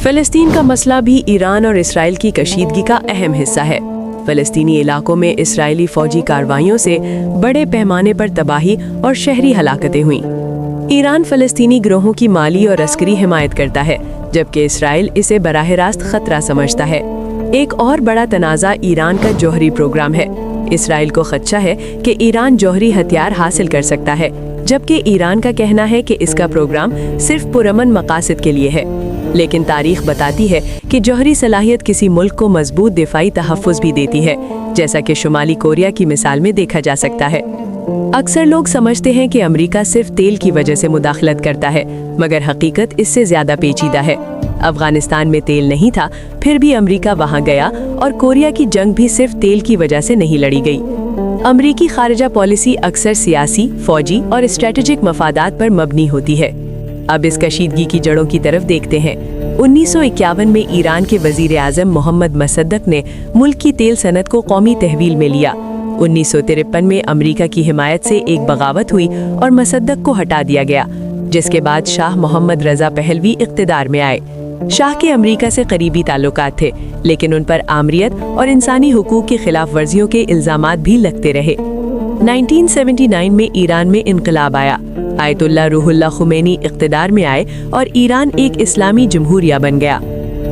فلسطین کا مسئلہ بھی ایران اور اسرائیل کی کشیدگی کا اہم حصہ ہے۔ فلسطینی علاقوں میں اسرائیلی فوجی کارروائیوں سے بڑے پیمانے پر تباہی اور شہری ہلاکتیں ہوئیں۔ ایران فلسطینی گروہوں کی مالی اور عسکری حمایت کرتا ہے، جبکہ اسرائیل اسے براہ راست خطرہ سمجھتا ہے۔ ایک اور بڑا تنازع ایران کا جوہری پروگرام ہے۔ اسرائیل کو خدشہ ہے کہ ایران جوہری ہتھیار حاصل کر سکتا ہے، جبکہ ایران کا کہنا ہے کہ اس کا پروگرام صرف پرامن مقاصد کے لیے ہے۔ لیکن تاریخ بتاتی ہے کہ جوہری صلاحیت کسی ملک کو مضبوط دفاعی تحفظ بھی دیتی ہے، جیسا کہ شمالی کوریا کی مثال میں دیکھا جا سکتا ہے۔ اکثر لوگ سمجھتے ہیں کہ امریکہ صرف تیل کی وجہ سے مداخلت کرتا ہے، مگر حقیقت اس سے زیادہ پیچیدہ ہے۔ افغانستان میں تیل نہیں تھا، پھر بھی امریکہ وہاں گیا، اور کوریا کی جنگ بھی صرف تیل کی وجہ سے نہیں لڑی گئی۔ امریکی خارجہ پالیسی اکثر سیاسی، فوجی اور اسٹریٹجک مفادات پر مبنی ہوتی ہے۔ اب اس کشیدگی کی جڑوں کی طرف دیکھتے ہیں۔ 1951 میں ایران کے وزیر اعظم محمد مصدق نے ملک کی تیل صنعت کو قومی تحویل میں لیا۔ 1953 میں امریکہ کی حمایت سے ایک بغاوت ہوئی اور مصدق کو ہٹا دیا گیا، جس کے بعد شاہ محمد رضا پہلوی اقتدار میں آئے۔ شاہ کے امریکہ سے قریبی تعلقات تھے، لیکن ان پر آمریت اور انسانی حقوق کی خلاف ورزیوں کے الزامات بھی لگتے رہے۔ 1979 میں ایران میں انقلاب آیا۔ آیت اللہ روح اللہ خمینی اقتدار میں آئے اور ایران ایک اسلامی جمہوریہ بن گیا۔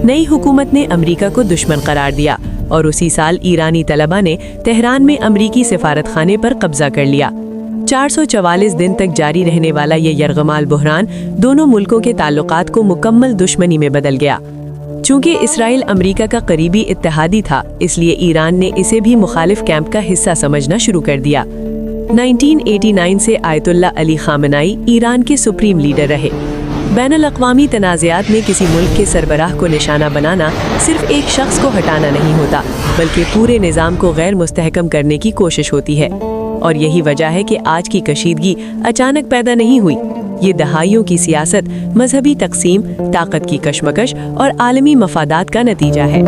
نئی حکومت نے امریکہ کو دشمن قرار دیا، اور اسی سال ایرانی طلبہ نے تہران میں امریکی سفارت خانے پر قبضہ کر لیا۔ 444 دن تک جاری رہنے والا یہ یرغمال بحران دونوں ملکوں کے تعلقات کو مکمل دشمنی میں بدل گیا۔ چونکہ اسرائیل امریکہ کا قریبی اتحادی تھا، اس لیے ایران نے اسے بھی مخالف کیمپ کا حصہ سمجھنا شروع کر دیا۔ 1989 سے آیت اللہ علی خامنائی ایران کے سپریم لیڈر رہے۔ بین الاقوامی تنازعات میں کسی ملک کے سربراہ کو نشانہ بنانا صرف ایک شخص کو ہٹانا نہیں ہوتا، بلکہ پورے نظام کو غیر مستحکم کرنے کی کوشش ہوتی ہے۔ اور یہی وجہ ہے کہ آج کی کشیدگی اچانک پیدا نہیں ہوئی۔ یہ دہائیوں کی سیاست، مذہبی تقسیم، طاقت کی کشمکش اور عالمی مفادات کا نتیجہ ہے۔